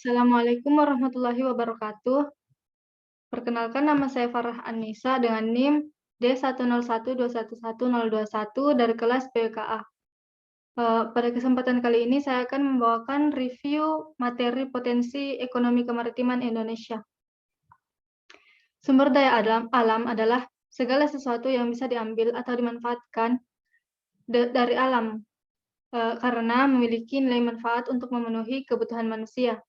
Assalamualaikum warahmatullahi wabarakatuh. Perkenalkan nama saya Farah Annisa dengan NIM D10121101 dari kelas PKA. Pada kesempatan kali ini saya akan membawakan review materi potensi ekonomi kemaritiman Indonesia. Sumber daya alam adalah segala sesuatu yang bisa diambil atau dimanfaatkan dari alam karena memiliki nilai manfaat untuk memenuhi kebutuhan manusia.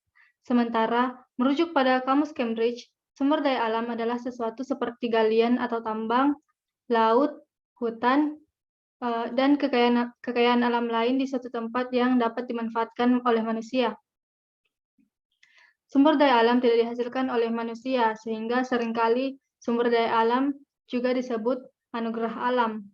Sementara, merujuk pada Kamus Cambridge, sumber daya alam adalah sesuatu seperti galian atau tambang, laut, hutan, dan kekayaan alam lain di suatu tempat yang dapat dimanfaatkan oleh manusia. Sumber daya alam tidak dihasilkan oleh manusia, sehingga seringkali sumber daya alam juga disebut anugerah alam.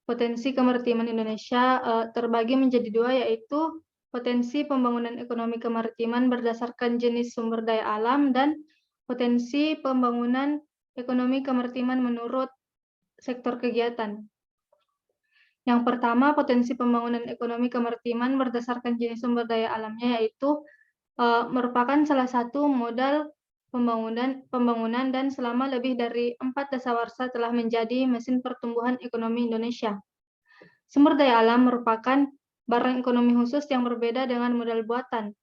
Potensi kemaritiman Indonesia terbagi menjadi dua, yaitu potensi pembangunan ekonomi kemaritiman berdasarkan jenis sumber daya alam dan potensi pembangunan ekonomi kemaritiman menurut sektor kegiatan. Yang pertama, potensi pembangunan ekonomi kemaritiman berdasarkan jenis sumber daya alamnya, yaitu merupakan salah satu modal pembangunan dan selama lebih dari 4 dasawarsa telah menjadi mesin pertumbuhan ekonomi Indonesia. Sumber daya alam merupakan barang ekonomi khusus yang berbeda dengan modal buatan.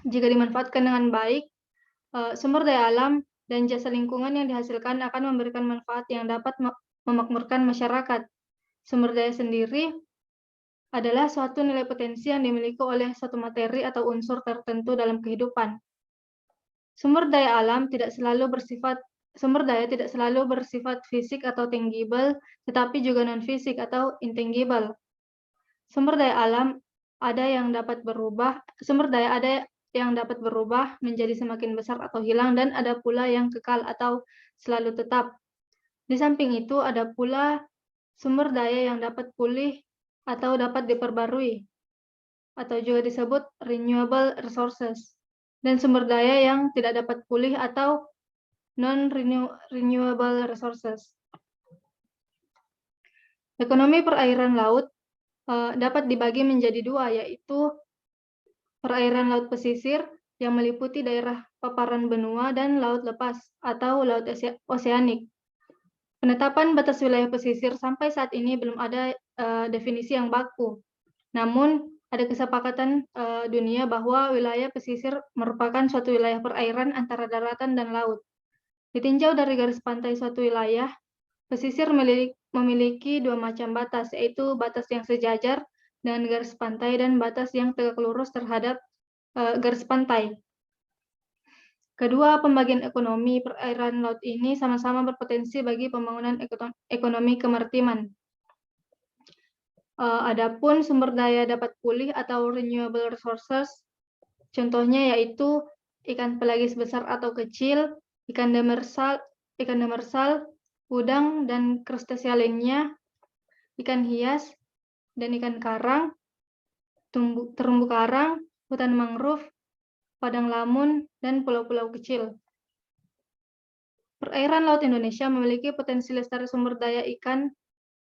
Jika dimanfaatkan dengan baik, sumber daya alam dan jasa lingkungan yang dihasilkan akan memberikan manfaat yang dapat memakmurkan masyarakat. Sumber daya sendiri adalah suatu nilai potensi yang dimiliki oleh suatu materi atau unsur tertentu dalam kehidupan. Sumber daya tidak selalu bersifat fisik atau tangible, tetapi juga non-fisik atau intangible. Sumber daya ada yang dapat berubah menjadi semakin besar atau hilang, dan ada pula yang kekal atau selalu tetap. Di samping itu, ada pula sumber daya yang dapat pulih atau dapat diperbarui, atau juga disebut renewable resources, dan sumber daya yang tidak dapat pulih atau non-renewable resources. Ekonomi perairan laut dapat dibagi menjadi dua, yaitu perairan laut pesisir yang meliputi daerah paparan benua dan laut lepas atau laut oseanik. Penetapan batas wilayah pesisir sampai saat ini belum ada definisi yang baku. Namun, ada kesepakatan dunia bahwa wilayah pesisir merupakan suatu wilayah perairan antara daratan dan laut. Ditinjau dari garis pantai suatu wilayah, pesisir memiliki dua macam batas, yaitu batas yang sejajar dengan garis pantai dan batas yang tegak lurus terhadap garis pantai. Kedua pembagian ekonomi perairan laut ini sama-sama berpotensi bagi pembangunan ekonomi kemaritiman. Adapun sumber daya dapat pulih atau renewable resources, contohnya yaitu ikan pelagis besar atau kecil, ikan demersal, udang dan krustacea lainnya, ikan hias dan ikan karang, terumbu karang, hutan mangrove, padang lamun, dan pulau-pulau kecil. Perairan laut Indonesia memiliki potensi lestari sumber daya ikan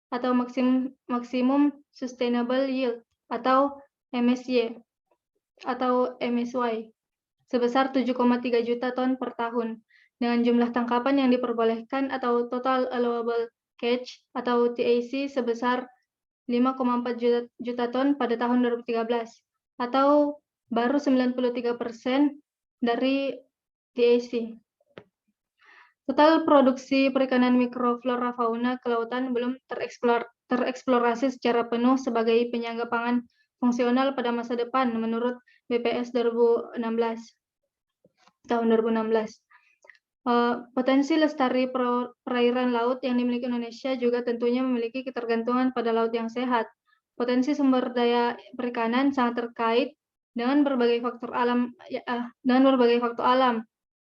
atau maksimum sustainable yield atau MSY sebesar 7,3 juta ton per tahun, dengan jumlah tangkapan yang diperbolehkan atau total allowable catch atau TAC sebesar 5,4 juta ton pada tahun 2013, atau baru 93% dari TAC. Total produksi perikanan mikroflora fauna kelautan belum tereksplorasi secara penuh sebagai penyangga pangan fungsional pada masa depan menurut BPS tahun 2016. Potensi lestari perairan laut yang dimiliki Indonesia juga tentunya memiliki ketergantungan pada laut yang sehat. Potensi sumber daya perikanan sangat terkait dengan berbagai faktor alam.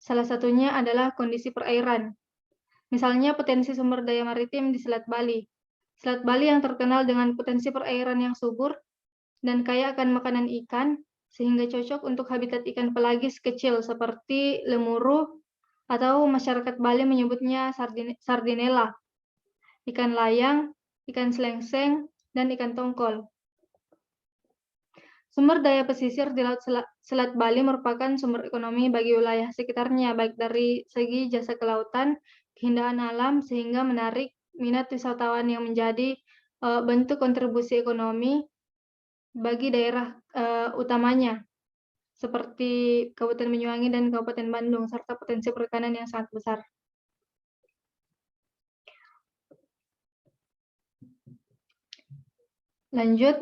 Salah satunya adalah kondisi perairan. Misalnya potensi sumber daya maritim di Selat Bali. Selat Bali yang terkenal dengan potensi perairan yang subur dan kaya akan makanan ikan, sehingga cocok untuk habitat ikan pelagis kecil seperti lemuru, atau masyarakat Bali menyebutnya sardinella, ikan layang, ikan selengseng, dan ikan tongkol. Sumber daya pesisir di Laut Selat Bali merupakan sumber ekonomi bagi wilayah sekitarnya, baik dari segi jasa kelautan, keindahan alam, sehingga menarik minat wisatawan yang menjadi bentuk kontribusi ekonomi bagi daerah utamanya, seperti Kabupaten Banyuwangi dan Kabupaten Bandung, serta potensi perikanan yang sangat besar. Lanjut,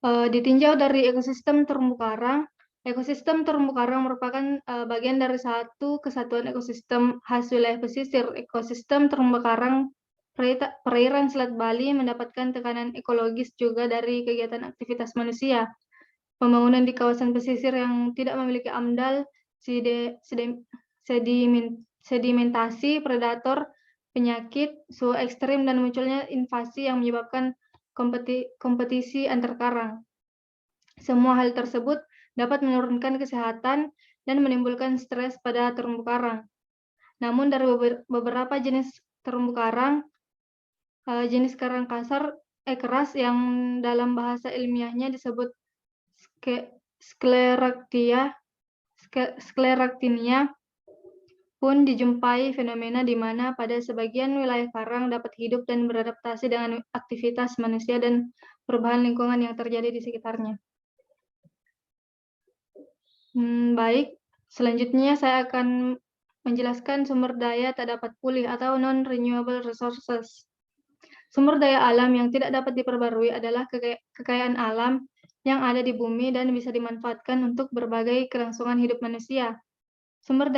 ditinjau dari ekosistem terumbu karang. Ekosistem terumbu karang merupakan bagian dari satu kesatuan ekosistem khas wilayah pesisir. Ekosistem terumbu karang perairan Selat Bali mendapatkan tekanan ekologis juga dari kegiatan aktivitas manusia. Pembangunan di kawasan pesisir yang tidak memiliki AMDAL, sedimentasi, predator, penyakit, suhu ekstrim, dan munculnya invasi yang menyebabkan kompetisi antar karang. Semua hal tersebut dapat menurunkan kesehatan dan menimbulkan stres pada terumbu karang. Namun dari beberapa jenis terumbu karang, jenis karang keras yang dalam bahasa ilmiahnya disebut Scleractinia pun dijumpai fenomena di mana pada sebagian wilayah karang dapat hidup dan beradaptasi dengan aktivitas manusia dan perubahan lingkungan yang terjadi di sekitarnya. Baik, selanjutnya saya akan menjelaskan sumber daya tak dapat pulih atau non-renewable resources. Sumber daya alam yang tidak dapat diperbarui adalah kekayaan alam yang ada di bumi dan bisa dimanfaatkan untuk berbagai kelangsungan hidup manusia. Sumber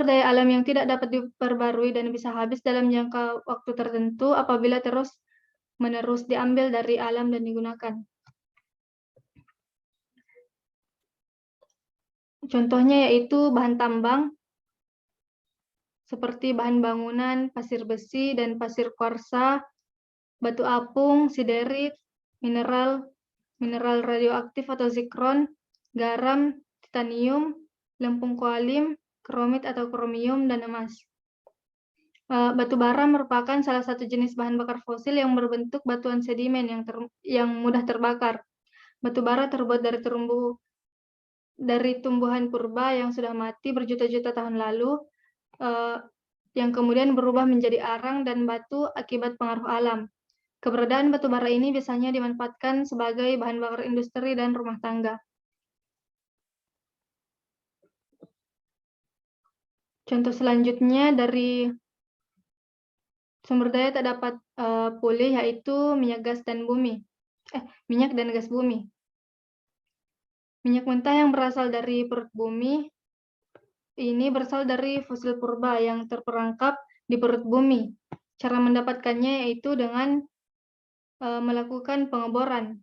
daya alam yang tidak dapat diperbarui dan bisa habis dalam jangka waktu tertentu apabila terus-menerus diambil dari alam dan digunakan. Contohnya yaitu bahan tambang, seperti bahan bangunan, pasir besi dan pasir kuarsa, batu apung, siderit, mineral radioaktif atau zikron, garam, titanium, lempung kualim, kromit atau kromium, dan emas. Batu bara merupakan salah satu jenis bahan bakar fosil yang berbentuk batuan sedimen yang mudah terbakar. Batu bara terbuat dari tumbuhan purba yang sudah mati berjuta-juta tahun lalu, yang kemudian berubah menjadi arang dan batu akibat pengaruh alam. Keberadaan batu bara ini biasanya dimanfaatkan sebagai bahan bakar industri dan rumah tangga. Contoh selanjutnya dari sumber daya tak dapat pulih yaitu minyak dan gas bumi. Minyak mentah yang berasal dari perut bumi ini berasal dari fosil purba yang terperangkap di perut bumi. Cara mendapatkannya yaitu dengan melakukan pengeboran.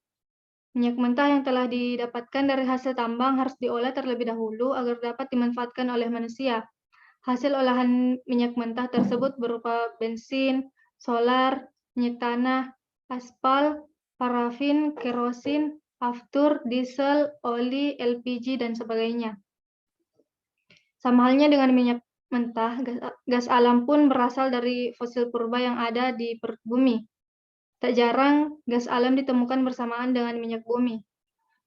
Minyak mentah yang telah didapatkan dari hasil tambang harus diolah terlebih dahulu agar dapat dimanfaatkan oleh manusia. Hasil olahan minyak mentah tersebut berupa bensin, solar, minyak tanah, aspal, parafin, kerosin, aftur, diesel, oli, LPG, dan sebagainya. Sama halnya dengan minyak mentah, gas alam pun berasal dari fosil purba yang ada di perut bumi. Tak jarang, gas alam ditemukan bersamaan dengan minyak bumi.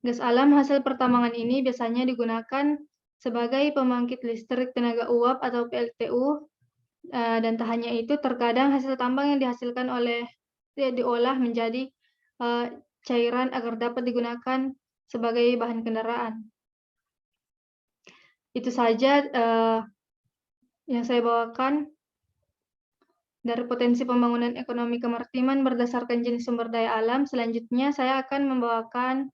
Gas alam hasil pertambangan ini biasanya digunakan sebagai pembangkit listrik tenaga uap atau PLTU, dan tak hanya itu, terkadang hasil tambang yang dihasilkan diolah menjadi cairan agar dapat digunakan sebagai bahan kendaraan. Itu saja yang saya bawakan dari potensi pembangunan ekonomi kemaritiman berdasarkan jenis sumber daya alam. Selanjutnya saya akan membawakan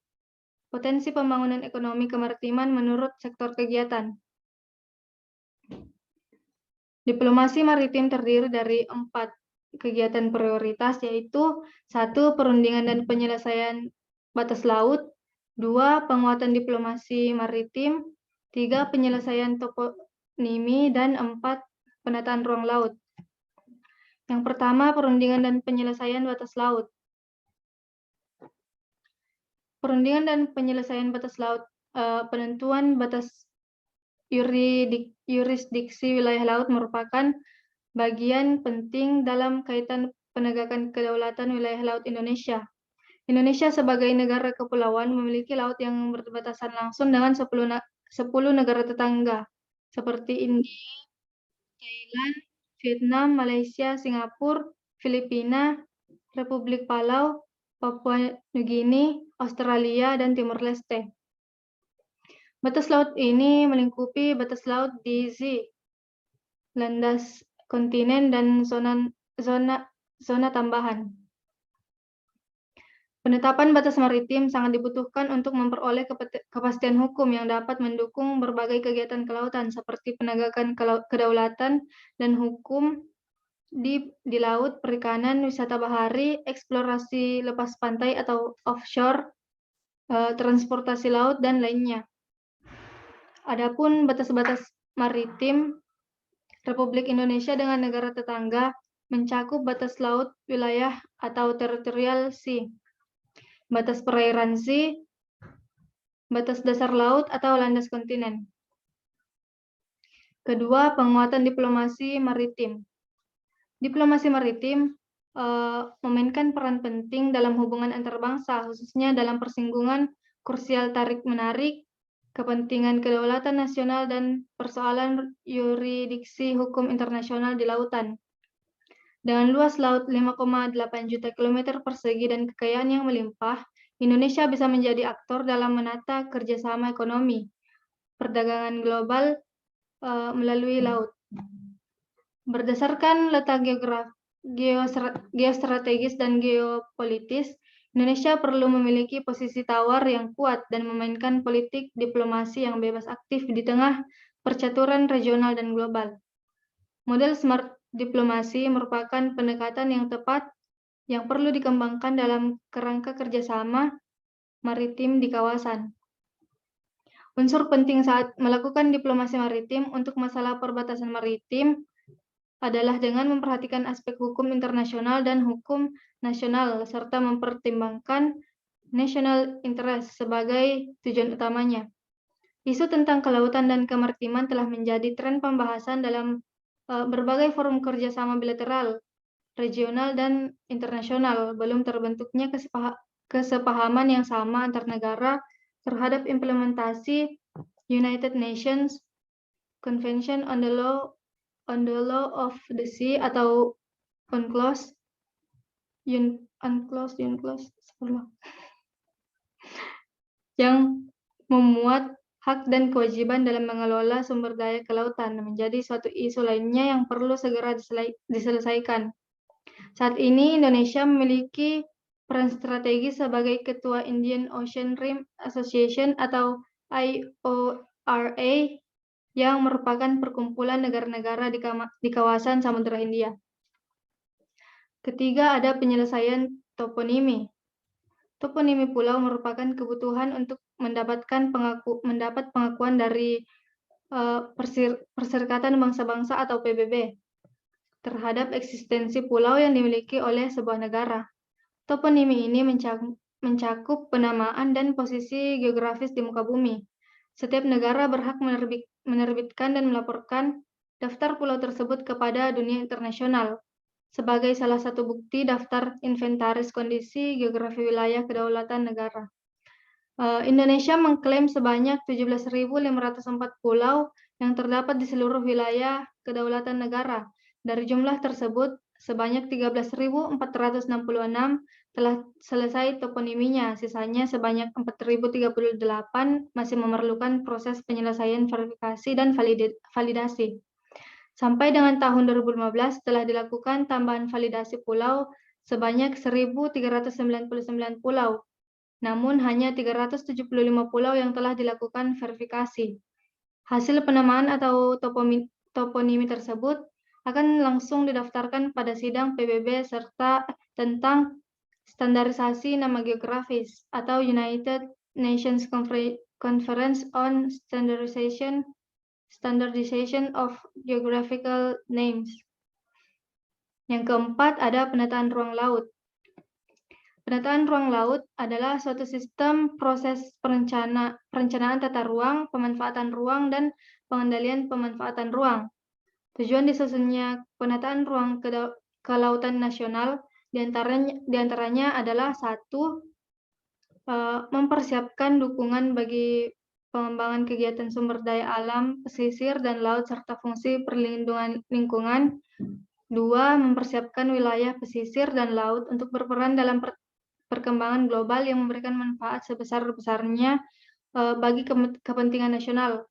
potensi pembangunan ekonomi kemaritiman menurut sektor kegiatan. Diplomasi maritim terdiri dari 4 kegiatan prioritas, yaitu 1. Perundingan dan penyelesaian batas laut, 2. Penguatan diplomasi maritim, 3. Penyelesaian toponimi, dan 4. Penataan ruang laut. Yang pertama, perundingan dan penyelesaian batas laut. Perundingan dan penyelesaian batas laut, penentuan batas yurisdiksi wilayah laut merupakan bagian penting dalam kaitan penegakan kedaulatan wilayah laut Indonesia. Indonesia sebagai negara kepulauan memiliki laut yang berbatasan langsung dengan 10 negara tetangga, seperti India, Thailand, Vietnam, Malaysia, Singapura, Filipina, Republik Palau, Papua Nugini, Australia, dan Timor Leste. Batas laut ini melingkupi batas laut di Z, landas kontinen, dan zona tambahan. Penetapan batas maritim sangat dibutuhkan untuk memperoleh kepastian hukum yang dapat mendukung berbagai kegiatan kelautan seperti penegakan kedaulatan dan hukum di laut, perikanan, wisata bahari, eksplorasi lepas pantai atau offshore, transportasi laut, dan lainnya. Adapun batas-batas maritim Republik Indonesia dengan negara tetangga mencakup batas laut wilayah atau territorial sea, batas perairan sea, batas dasar laut atau landas kontinen. Kedua, penguatan diplomasi maritim. Diplomasi maritim memainkan peran penting dalam hubungan antar bangsa, khususnya dalam persinggungan krusial tarik-menarik, kepentingan kedaulatan nasional, dan persoalan yuridiksi hukum internasional di lautan. Dengan luas laut 5,8 juta kilometer persegi dan kekayaan yang melimpah, Indonesia bisa menjadi aktor dalam menata kerjasama ekonomi, perdagangan global melalui laut. Berdasarkan letak geostrategis dan geopolitis, Indonesia perlu memiliki posisi tawar yang kuat dan memainkan politik diplomasi yang bebas aktif di tengah percaturan regional dan global. Model smart diplomasi merupakan pendekatan yang tepat yang perlu dikembangkan dalam kerangka kerjasama maritim di kawasan. Unsur penting saat melakukan diplomasi maritim untuk masalah perbatasan maritim adalah dengan memperhatikan aspek hukum internasional dan hukum nasional, serta mempertimbangkan national interest sebagai tujuan utamanya. Isu tentang kelautan dan kemaritiman telah menjadi tren pembahasan dalam berbagai forum kerjasama bilateral, regional, dan internasional. Belum terbentuknya kesepahaman yang sama antar negara terhadap implementasi United Nations Convention on the Law of the Sea atau UNCLOS, yang memuat hak dan kewajiban dalam mengelola sumber daya kelautan menjadi suatu isu lainnya yang perlu segera diselesaikan. Saat ini Indonesia memiliki peran strategis sebagai Ketua Indian Ocean Rim Association atau IORA yang merupakan perkumpulan negara-negara di kawasan Samudra Hindia. Ketiga, ada penyelesaian toponimi. Toponimi pulau merupakan kebutuhan untuk mendapat pengakuan dari Perserikatan Bangsa-Bangsa atau PBB terhadap eksistensi pulau yang dimiliki oleh sebuah negara. Toponimi ini mencakup penamaan dan posisi geografis di muka bumi. Setiap negara berhak menerbitkan dan melaporkan daftar pulau tersebut kepada dunia internasional sebagai salah satu bukti daftar inventaris kondisi geografi wilayah kedaulatan negara. Indonesia mengklaim sebanyak 17.504 pulau yang terdapat di seluruh wilayah kedaulatan negara. Dari jumlah tersebut, sebanyak 13.466 telah selesai toponiminya, sisanya sebanyak 4.038 masih memerlukan proses penyelesaian verifikasi dan validasi. Sampai dengan tahun 2015 telah dilakukan tambahan validasi pulau sebanyak 1.399 pulau, namun hanya 375 pulau yang telah dilakukan verifikasi. Hasil penamaan atau toponimi tersebut akan langsung didaftarkan pada sidang PBB serta tentang standarisasi nama geografis atau United Nations Conference on Standardization of Geographical Names. Yang keempat, ada penataan ruang laut. Penataan ruang laut adalah suatu sistem proses perencanaan tata ruang, pemanfaatan ruang, dan pengendalian pemanfaatan ruang. Tujuan disusunnya penataan ruang kelautan nasional diantaranya adalah 1. mempersiapkan dukungan bagi pengembangan kegiatan sumber daya alam, pesisir, dan laut, serta fungsi perlindungan lingkungan. 2. Mempersiapkan wilayah pesisir dan laut untuk berperan dalam perkembangan global yang memberikan manfaat sebesar-besarnya bagi kepentingan nasional.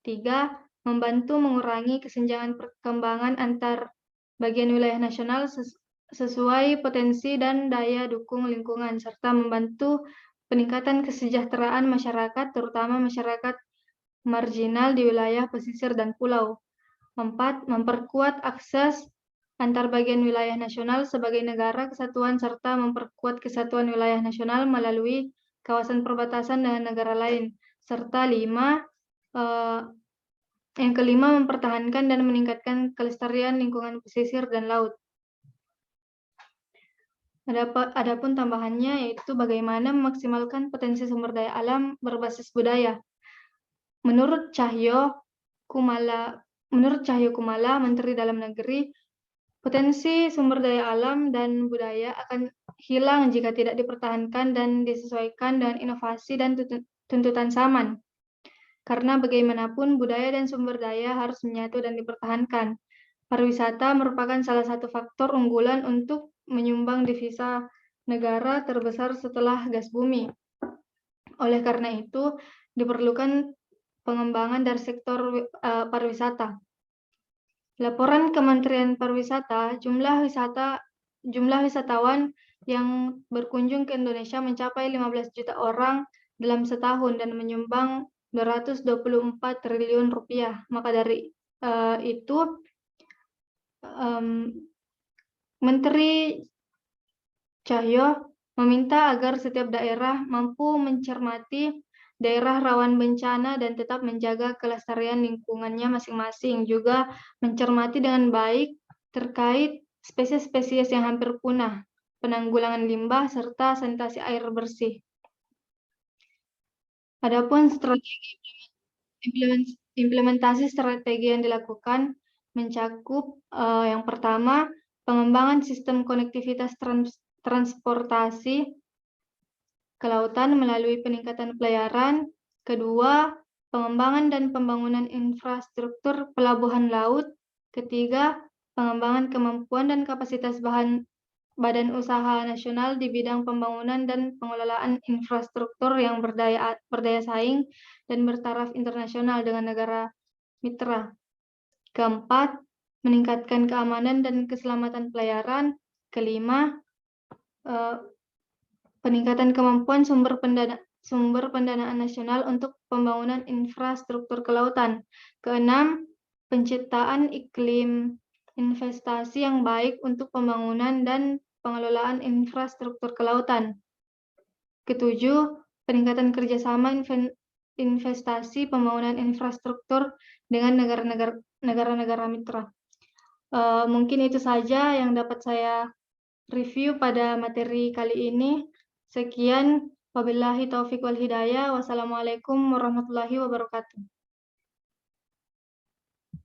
3. Membantu mengurangi kesenjangan perkembangan antar bagian wilayah nasional sesuai potensi dan daya dukung lingkungan, serta membantu peningkatan kesejahteraan masyarakat, terutama masyarakat marginal di wilayah pesisir dan pulau. 4. Memperkuat akses antar bagian wilayah nasional sebagai negara kesatuan serta memperkuat kesatuan wilayah nasional melalui kawasan perbatasan dengan negara lain. Serta 5. Yang kelima, mempertahankan dan meningkatkan kelestarian lingkungan pesisir dan laut. Adapun tambahannya yaitu bagaimana memaksimalkan potensi sumber daya alam berbasis budaya. Menurut Cahyo Kumala, Menteri Dalam Negeri, potensi sumber daya alam dan budaya akan hilang jika tidak dipertahankan dan disesuaikan dengan inovasi dan tuntutan zaman. Karena bagaimanapun budaya dan sumber daya harus menyatu dan dipertahankan. Pariwisata merupakan salah satu faktor unggulan untuk menyumbang devisa negara terbesar setelah gas bumi. Oleh karena itu, diperlukan pengembangan dari sektor pariwisata. Laporan Kementerian Pariwisata, jumlah wisatawan yang berkunjung ke Indonesia mencapai 15 juta orang dalam setahun dan menyumbang 224 triliun rupiah. Maka dari itu, Menteri Cahyo meminta agar setiap daerah mampu mencermati daerah rawan bencana dan tetap menjaga kelestarian lingkungannya masing-masing, juga mencermati dengan baik terkait spesies-spesies yang hampir punah, penanggulangan limbah, serta sanitasi air bersih. Adapun implementasi strategi yang dilakukan mencakup yang pertama, pengembangan sistem konektivitas transportasi ke lautan melalui peningkatan pelayaran. Kedua, pengembangan dan pembangunan infrastruktur pelabuhan laut. Ketiga, pengembangan kemampuan dan kapasitas badan usaha nasional di bidang pembangunan dan pengelolaan infrastruktur yang berdaya saing dan bertaraf internasional dengan negara mitra. Keempat, meningkatkan keamanan dan keselamatan pelayaran. Kelima, peningkatan kemampuan sumber pendanaan nasional untuk pembangunan infrastruktur kelautan. Keenam, penciptaan iklim investasi yang baik untuk pembangunan dan pengelolaan infrastruktur kelautan. Ketujuh, peningkatan kerjasama investasi pembangunan infrastruktur dengan negara-negara mitra. Mungkin itu saja yang dapat saya review pada materi kali ini. Sekian, wabillahi taufiq wal hidayah. Wassalamualaikum warahmatullahi wabarakatuh.